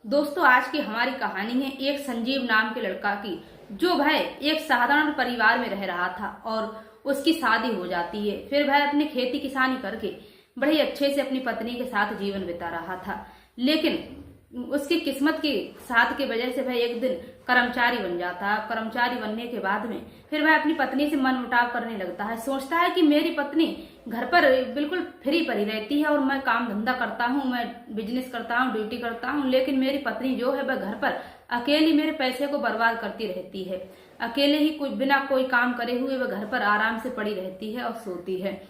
दोस्तों, आज की हमारी कहानी है एक संजीव नाम के लड़का की, जो भाई एक साधारण परिवार में रह रहा था और उसकी शादी हो जाती है। फिर भाई अपनी खेती किसानी करके बड़े ही अच्छे से अपनी पत्नी के साथ जीवन बिता रहा था। लेकिन उसकी किस्मत की साथ की वजह से भाई एक दिन कर्मचारी बन जाता है। कर्मचारी बनने के बाद में फिर वह अपनी पत्नी से मनमुटाव करने लगता है। सोचता है कि मेरी पत्नी घर पर बिल्कुल फ्री पड़ी रहती है और मैं काम धंधा करता हूँ, मैं बिजनेस करता हूँ, ड्यूटी करता हूँ, लेकिन मेरी पत्नी जो है वह घर पर अकेली मेरे पैसे को बर्बाद करती रहती है। अकेले ही कोई बिना कोई काम करे हुए वह घर पर आराम से पड़ी रहती है और सोती है।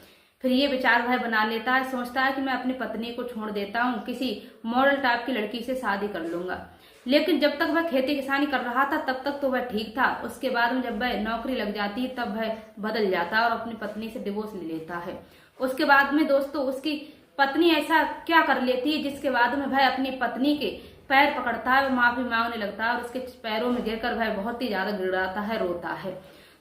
फिर ये विचार वह बना लेता है, सोचता है कि मैं अपनी पत्नी को छोड़ देता हूँ, किसी मॉडल टाइप की लड़की से शादी कर लूंगा। लेकिन जब तक वह खेती किसानी कर रहा था तब तक तो वह ठीक था। उसके बाद में जब वह नौकरी लग जाती है तब वह बदल जाता है और अपनी पत्नी से डिवोर्स ले लेता है। उसके बाद में दोस्तों उसकी पत्नी ऐसा क्या कर लेती है जिसके बाद में वह अपनी पत्नी के पैर पकड़ता है और माफी मांगने लगता है और उसके पैरों में गिरकर वह बहुत ही ज्यादा गिड़ाता है, रोता है।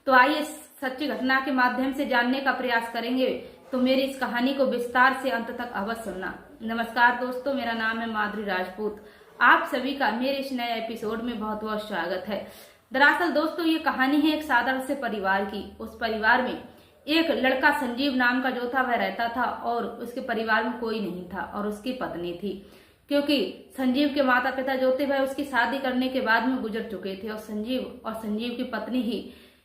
तो आइए सच्ची घटना के माध्यम से जानने का प्रयास करेंगे। तो मेरी इस कहानी को विस्तार से अंत तक अवश्य सुनना। नमस्कार दोस्तों, मेरा नाम है माधुरी राजपूत। आप सभी का मेरे इस नए एपिसोड में बहुत बहुत स्वागत है। दरअसल दोस्तों ये कहानी है एक साधारण से परिवार की। उस परिवार में एक लड़का संजीव नाम का जो था वह रहता था और उसके परिवार में कोई नहीं था और उसकी पत्नी थी। क्योंकि संजीव के माता पिता जो थे वह उसकी शादी करने के बाद में गुजर चुके थे और संजीव की पत्नी ही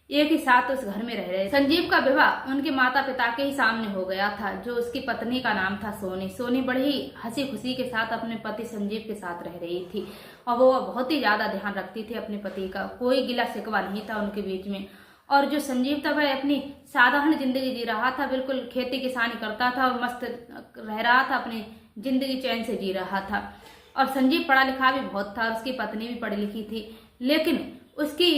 एक ही साथ उस घर में रह रहे। संजीव का विवाह उनके माता पिता के ही सामने हो गया था। जो उसकी पत्नी का नाम था सोनी। सोनी बड़ी ही हंसी खुशी के साथ अपने पति संजीव के साथ रह रही थी और वो बहुत ही ज्यादा ध्यान रखती थी अपने पति का। कोई गिला शिकवा नहीं था उनके बीच में। और जो संजीव था वह अपनी साधारण जिंदगी जी रहा था, बिल्कुल खेती किसानी करता था और मस्त रह रहा था, अपनी जिंदगी चैन से जी रहा था। और संजीव पढ़ा लिखा भी बहुत था और उसकी पत्नी भी पढ़ी लिखी थी। लेकिन उसकी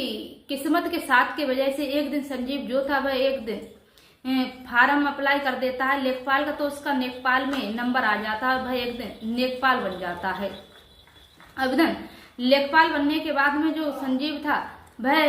किस्मत के साथ की वजह से एक दिन संजीव जो था वह एक दिन फार्म अप्लाई कर देता है लेखपाल का। तो उसका लेखपाल में नंबर आ जाता है और वह एक दिन लेखपाल बन जाता है। अब दिन लेखपाल बनने के बाद में जो संजीव था वह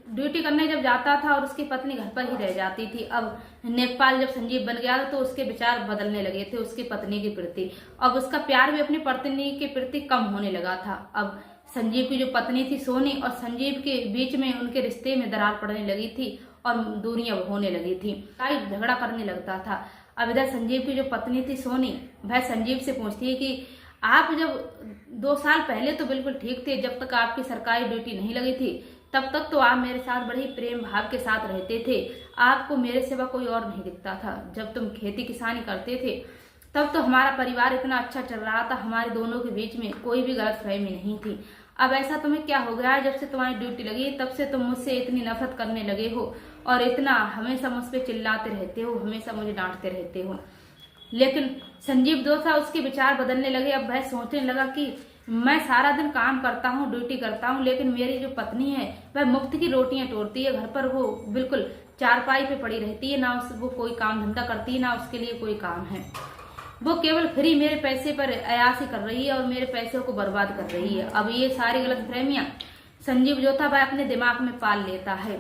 ड्यूटी करने जब जाता था और उसकी पत्नी घर पर ही रह जाती थी। अब लेखपाल जब संजीव बन गया तो उसके विचार बदलने लगे थे उसकी पत्नी के प्रति। अब उसका प्यार भी अपनी पत्नी के प्रति कम होने लगा था। अब संजीव की जो पत्नी थी सोनी और संजीव के बीच में उनके रिश्ते में दरार पड़ने लगी थी और दूरियां होने लगी थी, झगड़ा करने लगता था। अब इधर संजीव की जो पत्नी थी सोनी वह संजीव से पूछती है कि आप जब 2 साल पहले तो बिल्कुल ठीक थे, जब तक आपकी सरकारी ड्यूटी नहीं लगी थी तब तक तो आप मेरे साथ बड़े ही प्रेम भाव के साथ रहते थे। आपको मेरे सिवा कोई और नहीं दिखता था। जब तुम खेती किसानी करते थे तब तो हमारा परिवार इतना अच्छा चल रहा था, हमारे दोनों के बीच में कोई भी गलतफहमी नहीं थी। अब ऐसा तुम्हें क्या हो गया है, जब से तुम्हारी ड्यूटी लगी तब से तुम मुझसे इतनी नफरत करने लगे हो और इतना हमेशा मुझ पर चिल्लाते रहते हो, हमेशा मुझे डांटते रहते हो। लेकिन संजीव जो था उसके विचार बदलने लगे। अब वह सोचने लगा कि मैं सारा दिन काम करता हूँ, ड्यूटी करता हूँ, लेकिन मेरी जो पत्नी है वह मुफ्त की रोटियां तोड़ती है। घर पर वो बिल्कुल चारपाई पे पड़ी रहती है, ना वो कोई काम धंधा करती है, ना उसके लिए कोई काम है। वो केवल फ्री मेरे पैसे पर अयासी कर रही है और मेरे पैसों को बर्बाद कर रही है। अब ये सारी गलतफहमियां संजीव जो था वह अपने दिमाग में पाल लेता है।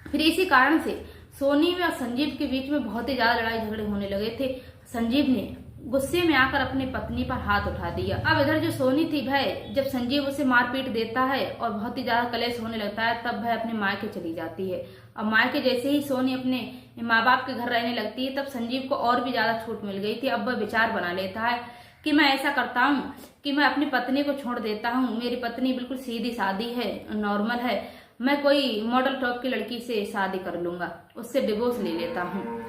फिर इसी कारण से सोनी और संजीव के बीच में बहुत ही ज्यादा लड़ाई झगड़े होने लगे थे। संजीव ने गुस्से में आकर अपनी पत्नी पर हाथ उठा दिया। अब इधर जो सोनी थी वह जब संजीव उसे मारपीट देता है और बहुत ही ज्यादा कलेश होने लगता है तब वह अपने मायके चली जाती है। अब मायके जैसे ही सोनी अपने माँ बाप के घर रहने लगती है तब संजीव को और भी ज्यादा छूट मिल गई थी। अब वह विचार बना लेता है कि मैं ऐसा करता हूँ कि मैं अपनी पत्नी को छोड़ देता हूँ। मेरी पत्नी बिल्कुल सीधी सादी है, नॉर्मल है, मैं कोई मॉडल टॉप की लड़की से शादी कर लूंगा, उससे डिवोर्स ले लेता हूँ।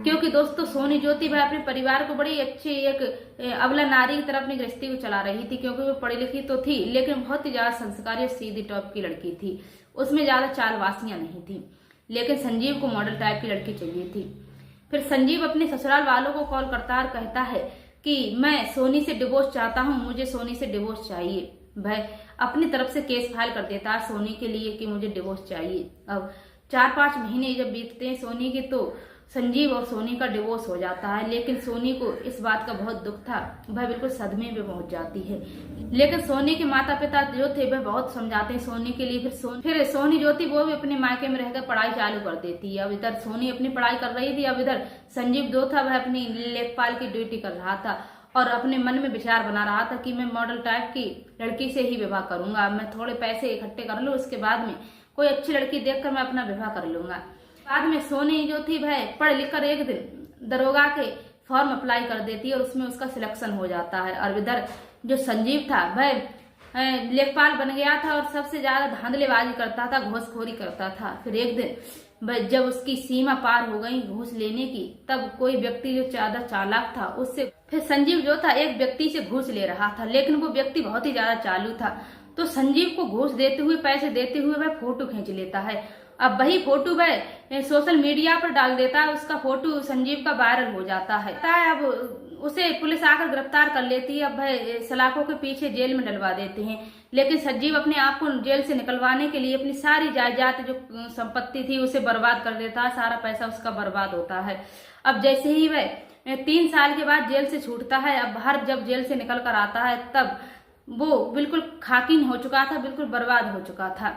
क्योंकि दोस्तों सोनी जो थी वह अपने परिवार को बड़ी अच्छी एक अबला नारी की तरह अपनी गृहस्थी को चला रही थी। क्योंकि वो पढ़ी लिखी तो थी लेकिन बहुत ही ज्यादा संस्कारी और सीधी टॉप की लड़की थी, उसमें ज्यादा चालवासियां नहीं थी। लेकिन संजीव को मॉडल टाइप की लड़की चाहिए थी। फिर संजीव अपने ससुराल वालों को कॉल करता और कहता है कि मैं सोनी से डिवोर्स चाहता हूँ, मुझे सोनी से डिवोर्स चाहिए। वह अपनी तरफ से केस फाइल कर देता है सोनी के लिए कि मुझे डिवोर्स चाहिए। अब 4-5 महीने जब बीतते हैं सोनी के तो संजीव और सोनी का डिवोर्स हो जाता है। लेकिन सोनी को इस बात का बहुत दुख था, वह बिल्कुल सदमे में पहुंच जाती है। लेकिन सोनी के माता पिता जो थे वह बहुत समझाते हैं सोनी के लिए। फिर सोनी जो थी वो भी अपने मायके में रहकर पढ़ाई चालू कर देती है। अब इधर सोनी अपनी पढ़ाई कर रही थी, अब इधर संजीव जो था वह अपनी लेखपाल की ड्यूटी कर रहा था और अपने मन में विचार बना रहा था कि मैं मॉडल टाइप की लड़की से ही विवाह करूंगा। मैं थोड़े पैसे इकट्ठे कर लूं, उसके बाद में कोई अच्छी लड़की देखकर मैं अपना विवाह कर लूंगा। बाद में सोनी जो थी वह पढ़ लिख कर एक दिन दरोगा के फॉर्म अप्लाई कर देती है और उसमें उसका सिलेक्शन हो जाता है। और इधर जो संजीव था वह लेखपाल बन गया था और सबसे ज्यादा धांधलेबाजी करता था, घूसखोरी करता था। फिर एक दिन जब उसकी सीमा पार हो गई घूस लेने की, तब कोई व्यक्ति जो ज्यादा चालाक था उससे फिर संजीव जो था एक व्यक्ति से घूस ले रहा था, लेकिन वो व्यक्ति बहुत ही ज्यादा चालू था। तो संजीव को घूस देते हुए, पैसे देते हुए वह फोटो खींच लेता है। अब वही फोटो वह सोशल मीडिया पर डाल देता है, उसका फोटो संजीव का वायरल हो जाता है। अब उसे पुलिस आकर गिरफ्तार कर लेती है। अब वह सलाखों के पीछे जेल में डलवा देते हैं, लेकिन संजीव अपने आप को जेल से निकलवाने के लिए अपनी सारी जायदाद जो संपत्ति थी उसे बर्बाद कर देता है, सारा पैसा उसका बर्बाद होता है। अब जैसे ही वह 3 साल के बाद जेल से छूटता है, अब बाहर जब जेल से निकल कर आता है तब वो बिल्कुल खाकिन हो चुका था, बिल्कुल बर्बाद हो चुका था।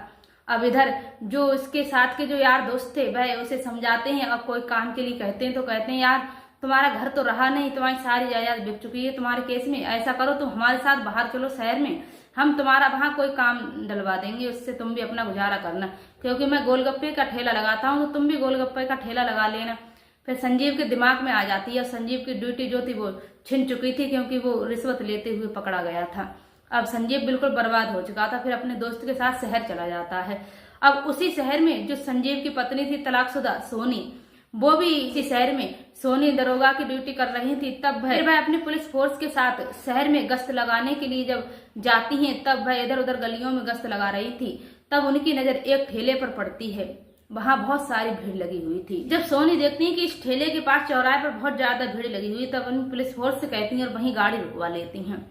अब इधर जो उसके साथ के जो यार दोस्त थे वह उसे समझाते हैं, अब कोई काम के लिए कहते हैं तो कहते हैं यार तुम्हारा घर तो रहा नहीं, तुम्हारी सारी जायदाद बिक चुकी है तुम्हारे केस में, ऐसा करो तुम हमारे साथ बाहर चलो शहर में, हम तुम्हारा वहां कोई काम डलवा देंगे, उससे तुम भी अपना गुजारा करना, क्योंकि मैं गोलगप्पे का ठेला लगाता हूँ तो तुम भी गोलगप्पे का ठेला लगा लेना। फिर संजीव के दिमाग में आ जाती है, संजीव की ड्यूटी जो थी वो छिन चुकी थी क्योंकि वो रिश्वत लेते हुए पकड़ा गया था। अब संजीव बिल्कुल बर्बाद हो चुका था। फिर अपने दोस्त के साथ शहर चला जाता है। अब उसी शहर में जो संजीव की पत्नी थी तलाकशुदा सोनी, वो भी इसी शहर में सोनी दरोगा की ड्यूटी कर रही थी। तब वह अपने पुलिस फोर्स के साथ शहर में गश्त लगाने के लिए जब जाती हैं, तब वह इधर उधर गलियों में गश्त लगा रही थी। तब उनकी नजर एक ठेले पर पड़ती है, वहां बहुत सारी भीड़ लगी हुई थी। जब सोनी देखती है कि इस ठेले के पास चौराहे पर बहुत ज्यादा भीड़ लगी हुई, तब उन पुलिस फोर्स से कहती हैं और वहीं गाड़ी रुकवा लेती हैं।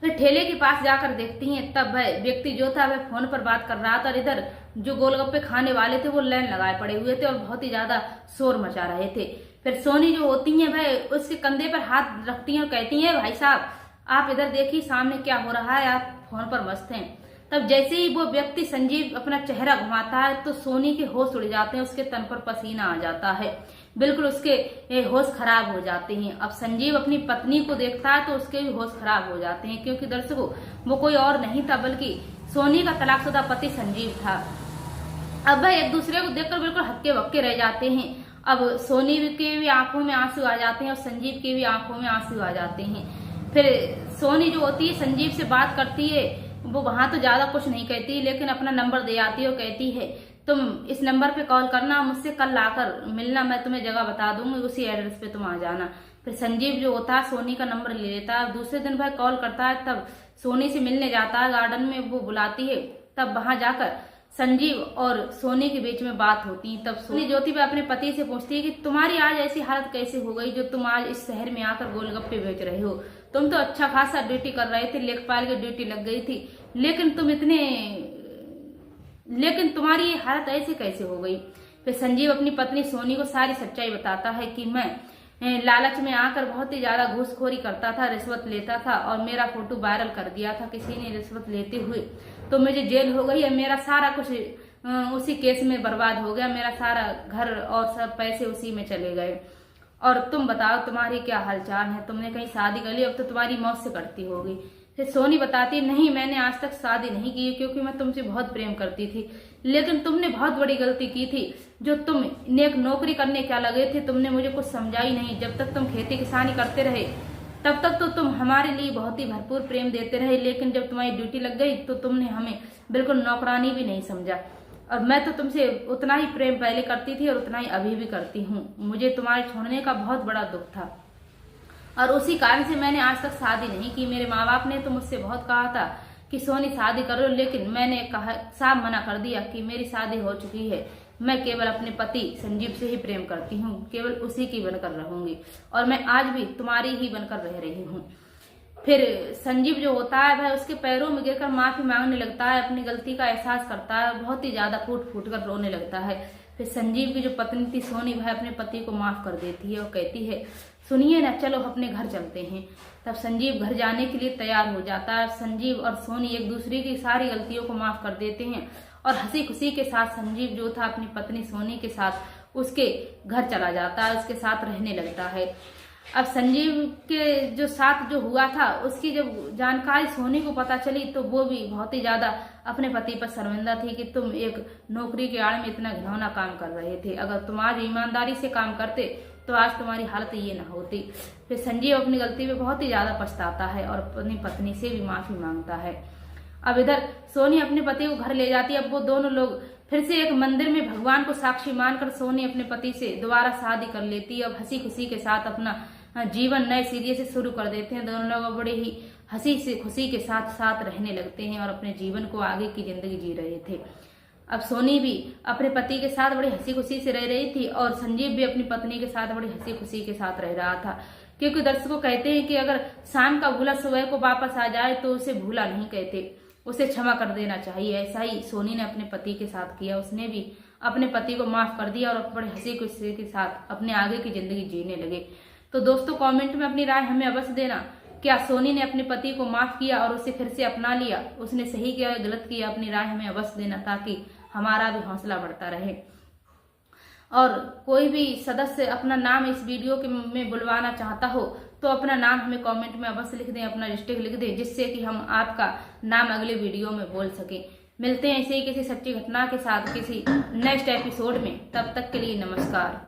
फिर ठेले के पास जाकर देखती हैं, तब वह व्यक्ति जो था वह फोन पर बात कर रहा था और इधर जो गोलगप्पे खाने वाले थे वो लाइन लगाए पड़े हुए थे और बहुत ही ज्यादा शोर मचा रहे थे। फिर सोनी जो होती है वह उसके कंधे पर हाथ रखती हैं और कहती हैं भाई साहब आप इधर देखिए सामने क्या हो रहा है, आप फोन पर मस्त हैं। तब जैसे ही वो व्यक्ति संजीव अपना चेहरा घुमाता है तो सोनी के होश उड़ जाते हैं, उसके तन पर पसीना आ जाता है, बिल्कुल उसके होश खराब हो जाते हैं। अब संजीव अपनी पत्नी को देखता है तो उसके भी होश खराब हो जाते हैं, क्योंकि दर्शकों वो कोई और नहीं था बल्कि सोनी का तलाकशुदा पति संजीव था। अब वह एक दूसरे को देखकर बिल्कुल हक्के बक्के रह जाते हैं। अब सोनी के भी आंखों में आंसू आ जाते हैं और संजीव के भी आंखों में आंसू आ जाते हैं। फिर सोनी जो होती है संजीव से बात करती है, वो वहां तो ज्यादा कुछ नहीं कहती लेकिन अपना नंबर दे आती है और कहती है तुम इस नंबर पे कॉल करना, मुझसे कल आकर मिलना, मैं तुम्हें जगह बता दूंगी, उसी एड्रेस पे तुम आ जाना। फिर संजीव जो होता है सोनी का नंबर ले लेता है। दूसरे दिन वह कॉल करता है, तब सोनी से मिलने जाता है, गार्डन में वो बुलाती है। तब वहां जाकर संजीव और सोनी के बीच में बात होती है। तब सोनी ज्योति वह अपने पति से पूछती है कि तुम्हारी आज ऐसी हालत कैसे हो गई जो तुम आज इस शहर में आकर गोलगप्पे बेच रहे हो, तुम तो अच्छा खासा ड्यूटी कर रहे थे, लेखपाल की ड्यूटी लग गई थी, लेकिन तुम्हारी ये हालत ऐसे कैसे हो गई। फिर संजीव अपनी पत्नी सोनी को सारी सच्चाई बताता है कि मैं लालच में आकर बहुत ही ज्यादा घूसखोरी करता था, रिश्वत लेता था और मेरा फोटो वायरल कर दिया था किसी ने रिश्वत लेते हुए, तो मुझे जेल हो गई है, मेरा सारा कुछ उसी केस में बर्बाद हो गया, मेरा सारा घर और सब पैसे उसी में चले गए। और तुम बताओ तुम्हारी क्या हालचाल है, तुमने कहीं शादी कर ली, अब तो तुम्हारी मौत से कटती होगी। फिर सोनी बताती नहीं मैंने आज तक शादी नहीं की क्योंकि मैं तुमसे बहुत प्रेम करती थी, लेकिन तुमने बहुत बड़ी गलती की थी, जो तुम नेक नौकरी करने क्या लगे थे, तुमने मुझे कुछ समझाई नहीं। जब तक तुम खेती किसानी करते रहे तब तक तो तुम हमारे लिए बहुत ही भरपूर प्रेम देते रहे, लेकिन जब तुम्हारी ड्यूटी लग गई तो तुमने हमें बिल्कुल नौकरानी भी नहीं समझा। और मैं तो तुमसे उतना ही प्रेम पहले करती थी और उतना ही अभी भी करती हूँ, मुझे तुम्हारे छोड़ने का बहुत बड़ा दुख था और उसी कारण से मैंने आज तक शादी नहीं की। मेरे माँ बाप ने तो मुझसे बहुत कहा था कि सोनी शादी करो, लेकिन मैंने कहा साफ मना कर दिया कि मेरी शादी हो चुकी है, मैं केवल अपने पति संजीव से ही प्रेम करती हूँ, केवल उसी की बनकर रहूंगी और मैं आज भी तुम्हारी ही बनकर रह रही हूँ। फिर संजीव जो होता है वह उसके पैरों में गिरकर माफी मांगने लगता है, अपनी गलती का एहसास करता है, बहुत ही ज्यादा फूट फूट कर रोने लगता है। फिर संजीव की जो पत्नी थी सोनी वह अपने पति को माफ कर देती है और कहती है सुनिए ना, चलो अपने घर चलते हैं। तब संजीव घर जाने के लिए तैयार हो जाता है। संजीव और सोनी एक दूसरे की सारी गलतियों को माफ कर देते हैं और हंसी खुशी के साथ संजीव जो था अपनी पत्नी सोनी के साथ उसके घर चला जाता है, उसके साथ रहने लगता है। अब संजीव के जो साथ जो हुआ था उसकी जब जानकारी सोनी को पता चली तो वो भी बहुत ही ज्यादा अपने पति पर शर्मिंदा थी कि तुम एक नौकरी के आड़ में इतना घिनौना काम कर रहे थे। अगर तुम आज ईमानदारी से काम करते तो आज तुम्हारी हालत ये ना होती। फिर संजीव अपनी गलती पे बहुत ही ज्यादा पछताता है और अपनी पत्नी से भी माफी मांगता है। अब इधर सोनी अपने पति को घर ले जाती है। अब वो दोनों लोग फिर से एक मंदिर में भगवान को साक्षी मानकर सोनी अपने पति से दोबारा शादी कर लेती है। अब हंसी खुशी के साथ अपना जीवन नए सिरे से शुरू कर देते हैं। दोनों लोग बड़े ही हंसी से खुशी के साथ साथ रहने लगते हैं और अपने जीवन को आगे की जिंदगी जी रहे थे। अब सोनी भी अपने पति के साथ बड़ी हंसी खुशी से रह रही थी और संजीव भी अपनी पत्नी के साथ बड़ी हंसी खुशी के साथ रह रहा था। क्योंकि दर्शकों कहते हैं कि अगर शाम का भूला सुबह को वापस आ जाए तो उसे भूला नहीं कहते, उसे क्षमा कर देना चाहिए। ऐसा ही सोनी ने अपने पति के साथ किया। उसने भी अपने पति को माफ कर दिया और बड़े हंसी खुशी के साथ अपने आगे की जिंदगी जीने लगे। तो दोस्तों कमेंट में अपनी राय हमें अवश्य देना। क्या सोनी ने अपने पति को माफ किया और उसे फिर से अपना लिया? उसने सही किया या गलत किया? अपनी राय हमें अवश्य देना ताकि हमारा भी हौसला बढ़ता रहे। और कोई भी सदस्य अपना नाम इस वीडियो के में बुलवाना चाहता हो तो अपना नाम हमें कमेंट में अवश्य लिख दें, अपना डिस्ट्रिक्ट लिख दें, जिससे कि हम आपका नाम अगले वीडियो में बोल सकें। मिलते हैं ऐसे ही किसी सच्ची घटना के साथ किसी नेक्स्ट एपिसोड में। तब तक के लिए नमस्कार।